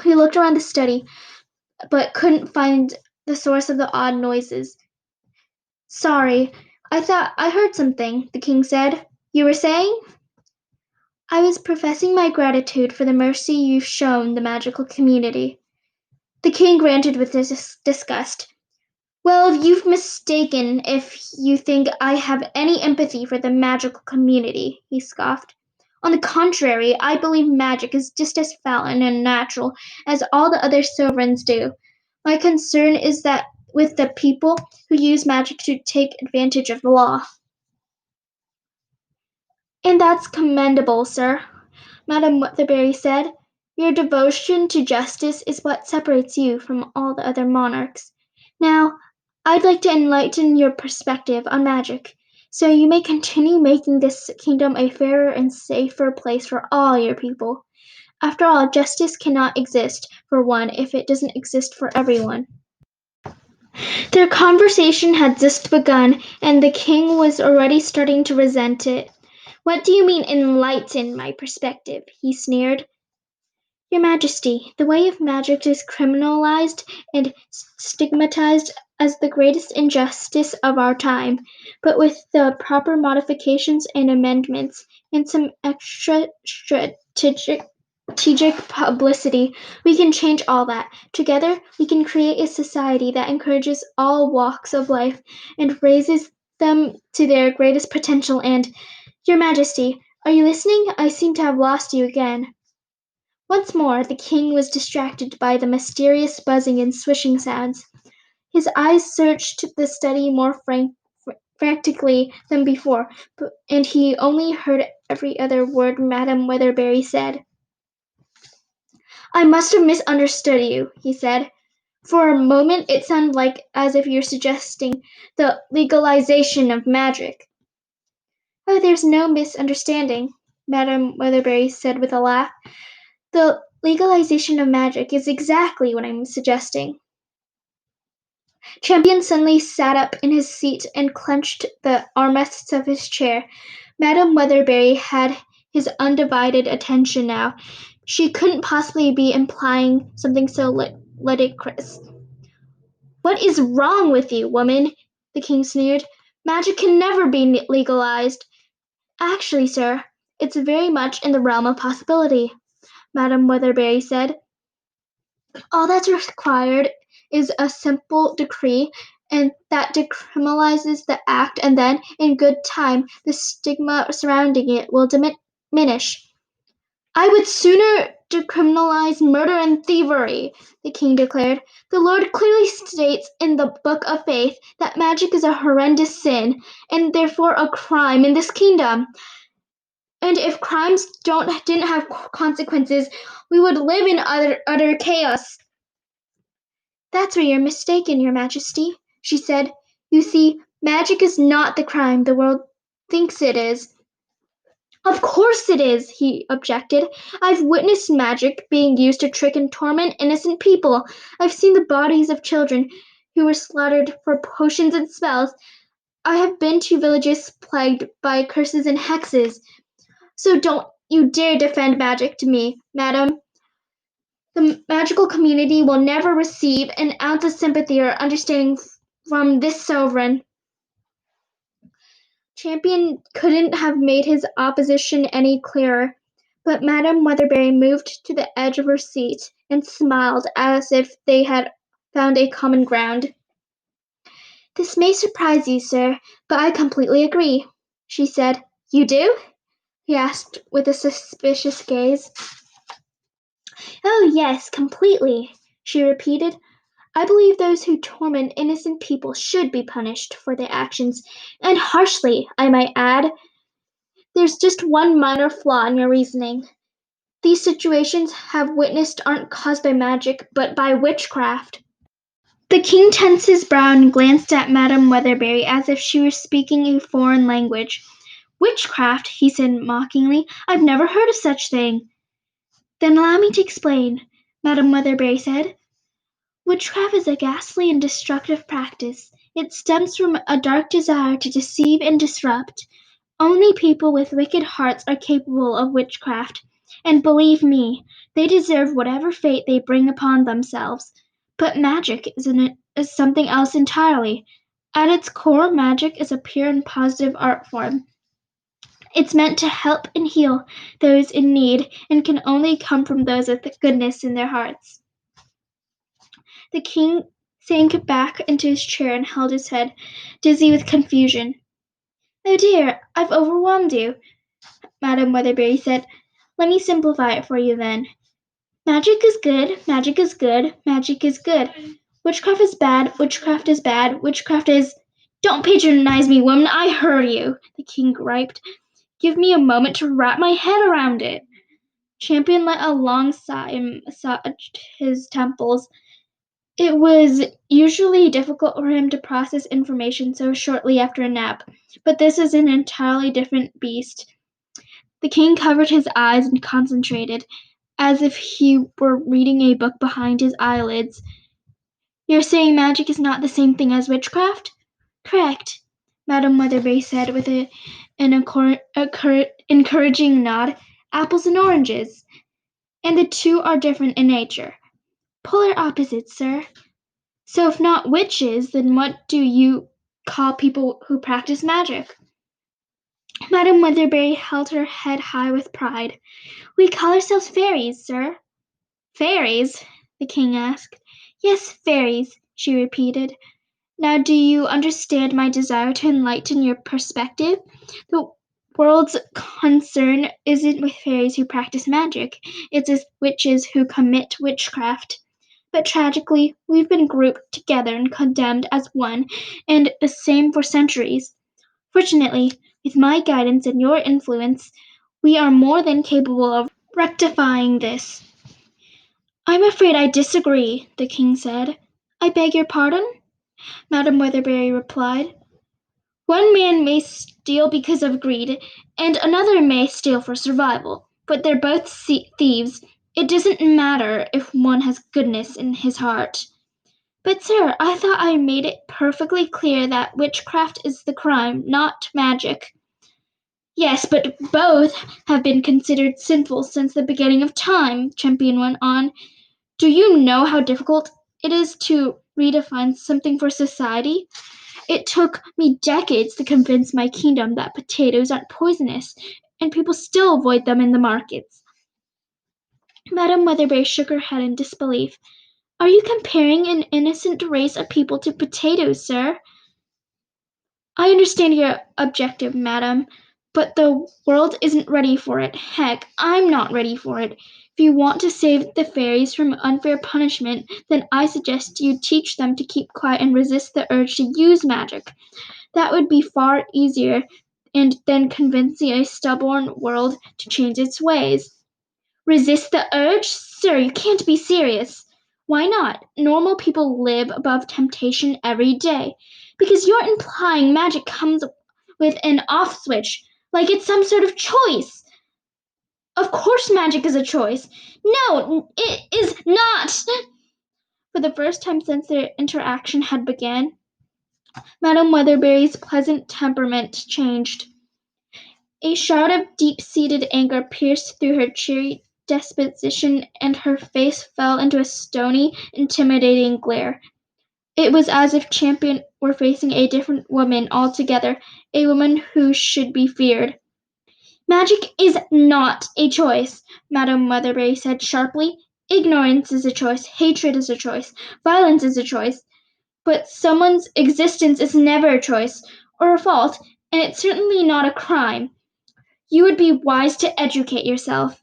He looked around the study, but couldn't find the source of the odd noises. Sorry, I thought I heard something, the king said. You were saying? I was professing my gratitude for the mercy you've shown the magical community. The king grunted with disgust. Well, you've mistaken if you think I have any empathy for the magical community, he scoffed. On the contrary, I believe magic is just as foul and unnatural as all the other sovereigns do. My concern is that with the people who use magic to take advantage of the law. And that's commendable, sir, Madame Weatherbury said. Your devotion to justice is what separates you from all the other monarchs. Now, I'd like to enlighten your perspective on magic, so you may continue making this kingdom a fairer and safer place for all your people. After all, justice cannot exist for one if it doesn't exist for everyone. Their conversation had just begun, and the king was already starting to resent it. What do you mean, enlighten my perspective? He sneered. Your Majesty, the way of magic is criminalized and stigmatized as the greatest injustice of our time, but with the proper modifications and amendments and some extra strategic publicity, we can change all that. Together, we can create a society that encourages all walks of life and raises them to their greatest potential. And, Your Majesty, are you listening? I seem to have lost you again. Once more the king was distracted by the mysterious buzzing and swishing sounds. His eyes searched the study more frantically than before, and he only heard every other word Madame Weatherbury said. I must have misunderstood you, he said. For a moment it sounded like as if you're suggesting the legalization of magic. Oh, there's no misunderstanding, Madame Weatherbury said with a laugh. The legalization of magic is exactly what I'm suggesting. Champion suddenly sat up in his seat and clenched the armrests of his chair. Madame Weatherbury had his undivided attention now. She couldn't possibly be implying something so ludicrous. What is wrong with you, woman? The king sneered. Magic can never be legalized. Actually, sir, it's very much in the realm of possibility, Madame Weatherbury said. All that's required is a simple decree, and that decriminalizes the act, and then, in good time, the stigma surrounding it will diminish. I would sooner decriminalize murder and thievery, the king declared. The Lord clearly states in the Book of Faith that magic is a horrendous sin, and therefore a crime in this kingdom. And if crimes didn't have consequences, we would live in utter chaos. That's where you're mistaken, Your Majesty, she said. You see, magic is not the crime the world thinks it is. Of course it is, he objected. I've witnessed magic being used to trick and torment innocent people. I've seen the bodies of children who were slaughtered for potions and spells. I have been to villages plagued by curses and hexes. So don't you dare defend magic to me, madam. The magical community will never receive an ounce of sympathy or understanding from this sovereign. Champion couldn't have made his opposition any clearer, but Madame Weatherbury moved to the edge of her seat and smiled as if they had found a common ground. This may surprise you, sir, but I completely agree, she said. You do? He asked with a suspicious gaze. Oh, yes, completely, she repeated. I believe those who torment innocent people should be punished for their actions, and harshly, I might add. There's just one minor flaw in your reasoning. These situations I've witnessed aren't caused by magic, but by witchcraft. The king tensed his brow and glanced at Madame Weatherbury as if she were speaking a foreign language. Witchcraft, he said mockingly. I've never heard of such thing. Then allow me to explain, Madame Weatherbury said. Witchcraft is a ghastly and destructive practice. It stems from a dark desire to deceive and disrupt. Only people with wicked hearts are capable of witchcraft. And believe me, they deserve whatever fate they bring upon themselves. But magic is something else entirely. At its core, magic is a pure and positive art form. It's meant to help and heal those in need and can only come from those with goodness in their hearts. The king sank back into his chair and held his head, dizzy with confusion. "Oh dear, I've overwhelmed you," Madame Weatherbury said. "Let me simplify it for you then. Magic is good, magic is good, magic is good. Witchcraft is bad, witchcraft is bad, witchcraft is—" "Don't patronize me, woman, I heard you," the king griped. "Give me a moment to wrap my head around it." Champion let a long sigh and massaged his temples. It was usually difficult for him to process information so shortly after a nap, but this is an entirely different beast. The king covered his eyes and concentrated, as if he were reading a book behind his eyelids. "You're saying magic is not the same thing as witchcraft?" "Correct," Madame Weatherbury said with an encouraging nod. "Apples and oranges. And the two are different in nature. Polar opposites, sir. So if not witches, then what do you call people who practice magic?" Madame Weatherbury held her head high with pride. "We call ourselves fairies, sir." "Fairies?" the king asked. "Yes, fairies," she repeated. "Now do you understand my desire to enlighten your perspective? The world's concern isn't with fairies who practice magic, it's with witches who commit witchcraft. But tragically, we've been grouped together and condemned as one and the same for centuries. Fortunately, with my guidance and your influence, we are more than capable of rectifying this." "I'm afraid I disagree," the king said. "I beg your pardon?" Madame Weatherbury replied. "One man may steal because of greed, and another may steal for survival, but they're both thieves. It doesn't matter if one has goodness in his heart." "But, sir, I thought I made it perfectly clear that witchcraft is the crime, not magic." "Yes, but both have been considered sinful since the beginning of time," Champion went on. "Do you know how difficult it is to redefine something for society? It took me decades to convince my kingdom that potatoes aren't poisonous, and people still avoid them in the markets." Madame Weatherbury shook her head in disbelief. "Are you comparing an innocent race of people to potatoes, sir?" "I understand your objective, madam, but the world isn't ready for it. Heck, I'm not ready for it. If you want to save the fairies from unfair punishment, then I suggest you teach them to keep quiet and resist the urge to use magic. That would be far easier than convincing a stubborn world to change its ways." "Resist the urge? Sir, you can't be serious." "Why not? Normal people live above temptation every day." "Because you're implying magic comes with an off switch, like it's some sort of choice." "Of course magic is a choice." "No, it is not." For the first time since their interaction had begun, Madame Weatherbury's pleasant temperament changed. A shout of deep-seated anger pierced through her cheery disposition, and her face fell into a stony, intimidating glare. It was as if Champion were facing a different woman altogether, a woman who should be feared. "Magic is not a choice," Madame Weatherbury said sharply. "Ignorance is a choice, hatred is a choice, violence is a choice. But someone's existence is never a choice, or a fault, and it's certainly not a crime. You would be wise to educate yourself."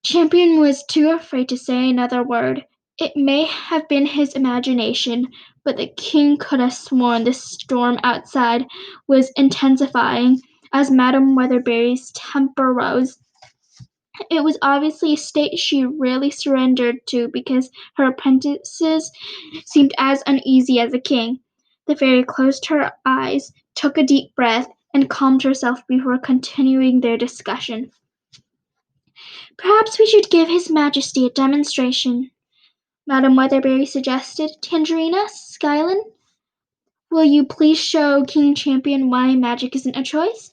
Champion was too afraid to say another word. It may have been his imagination, but the king could have sworn the storm outside was intensifying as Madame Weatherbury's temper rose. It was obviously a state she rarely surrendered to because her apprentices seemed as uneasy as the king. The fairy closed her eyes, took a deep breath, and calmed herself before continuing their discussion. "Perhaps we should give his majesty a demonstration," Madame Weatherbury suggested. "Tangerina, Skylin, will you please show King Champion why magic isn't a choice?"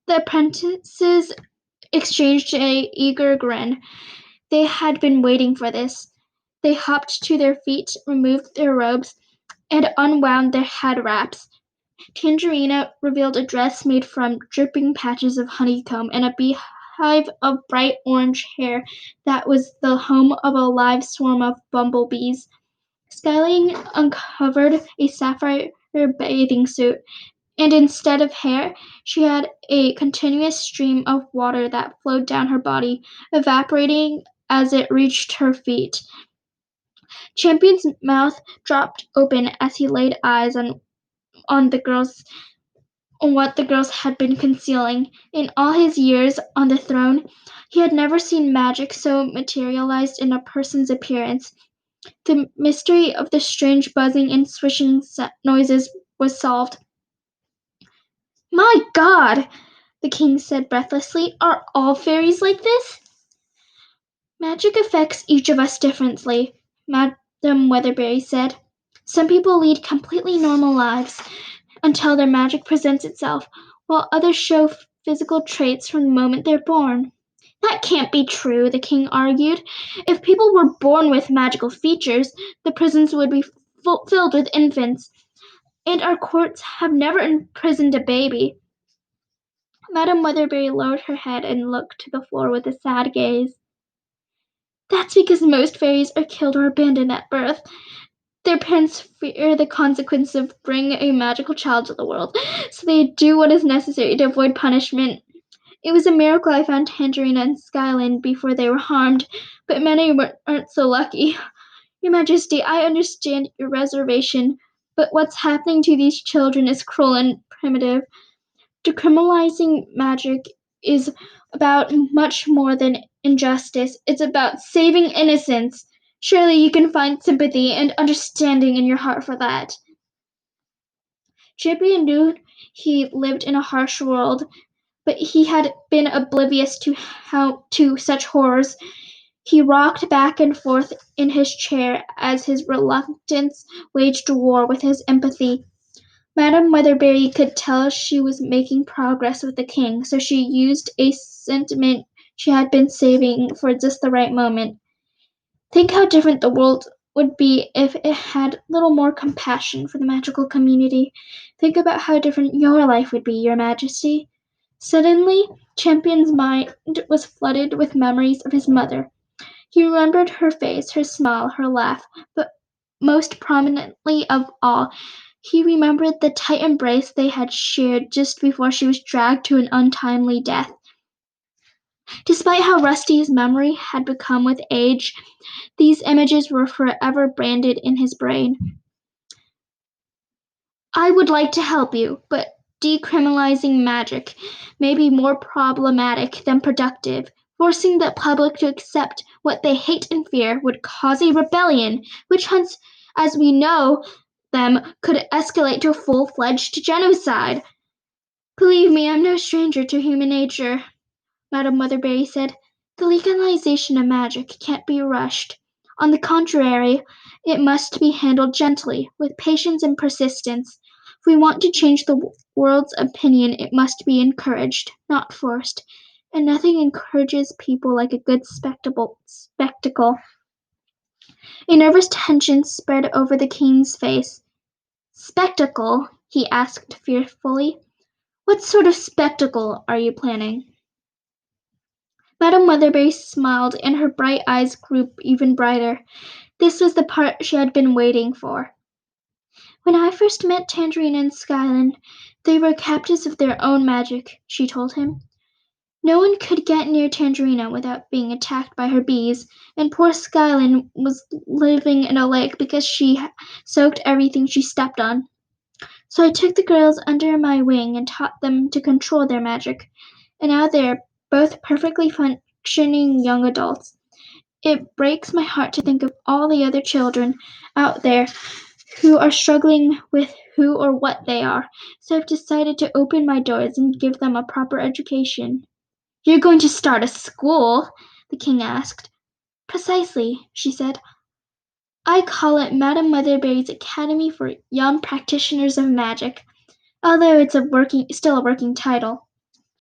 The apprentices exchanged an eager grin. They had been waiting for this. They hopped to their feet, removed their robes, and unwound their head wraps. Tangerina revealed a dress made from dripping patches of honeycomb and a beehive of bright orange hair that was the home of a live swarm of bumblebees. Skyline uncovered a sapphire bathing suit, and instead of hair, she had a continuous stream of water that flowed down her body, evaporating as it reached her feet. Champion's mouth dropped open as he laid eyes on the girls on what the girls had been concealing. In all his years on the throne, he had never seen magic so materialized in a person's appearance. The mystery of the strange buzzing and swishing noises was solved. "My God!" the king said breathlessly. "Are all fairies like this?" "Magic affects each of us differently," Madame Weatherbury said. "Some people lead completely normal lives until their magic presents itself, while others show physical traits from the moment they're born." "That can't be true," the king argued. "If people were born with magical features, the prisons would be filled with infants, and our courts have never imprisoned a baby." Madame Weatherbury lowered her head and looked to the floor with a sad gaze. "That's because most fairies are killed or abandoned at birth. Their parents fear the consequence of bringing a magical child to the world, so they do what is necessary to avoid punishment. It was a miracle I found Tangerina and Skyland before they were harmed, but many aren't so lucky. Your Majesty, I understand your reservation, but what's happening to these children is cruel and primitive. Decriminalizing magic is about much more than injustice. It's about saving innocence. Surely you can find sympathy and understanding in your heart for that." Champion knew he lived in a harsh world, but he had been oblivious to such horrors. He rocked back and forth in his chair as his reluctance waged war with his empathy. Madame Weatherbury could tell she was making progress with the king, so she used a sentiment she had been saving for just the right moment. "Think how different the world would be if it had a little more compassion for the magical community. Think about how different your life would be, Your Majesty." Suddenly, Champion's mind was flooded with memories of his mother. He remembered her face, her smile, her laugh, but most prominently of all, he remembered the tight embrace they had shared just before she was dragged to an untimely death. Despite how rusty his memory had become with age, these images were forever branded in his brain. "I would like to help you, but decriminalizing magic may be more problematic than productive. Forcing the public to accept what they hate and fear would cause a rebellion. Witch hunts, as we know them, could escalate to full-fledged genocide." "Believe me, I'm no stranger to human nature," Madame Weatherbury said. "The legalization of magic can't be rushed. On the contrary, it must be handled gently, with patience and persistence. If we want to change the world's opinion, it must be encouraged, not forced. And nothing encourages people like a good spectacle. A nervous tension spread over the king's face. "Spectacle?" he asked fearfully. "What sort of spectacle are you planning?" Madame Weatherbury smiled, and her bright eyes grew even brighter. This was the part she had been waiting for. "When I first met Tangerina and Skyland, they were captives of their own magic," she told him. "No one could get near Tangerina without being attacked by her bees, and poor Skyland was living in a lake because she soaked everything she stepped on. So I took the girls under my wing and taught them to control their magic, and now they are both perfectly functioning young adults. It breaks my heart to think of all the other children out there who are struggling with who or what they are, so I've decided to open my doors and give them a proper education." "You're going to start a school?" the king asked. "Precisely," she said. "I call it Madame Weatherbury's Academy for Young Practitioners of Magic, although it's still a working title.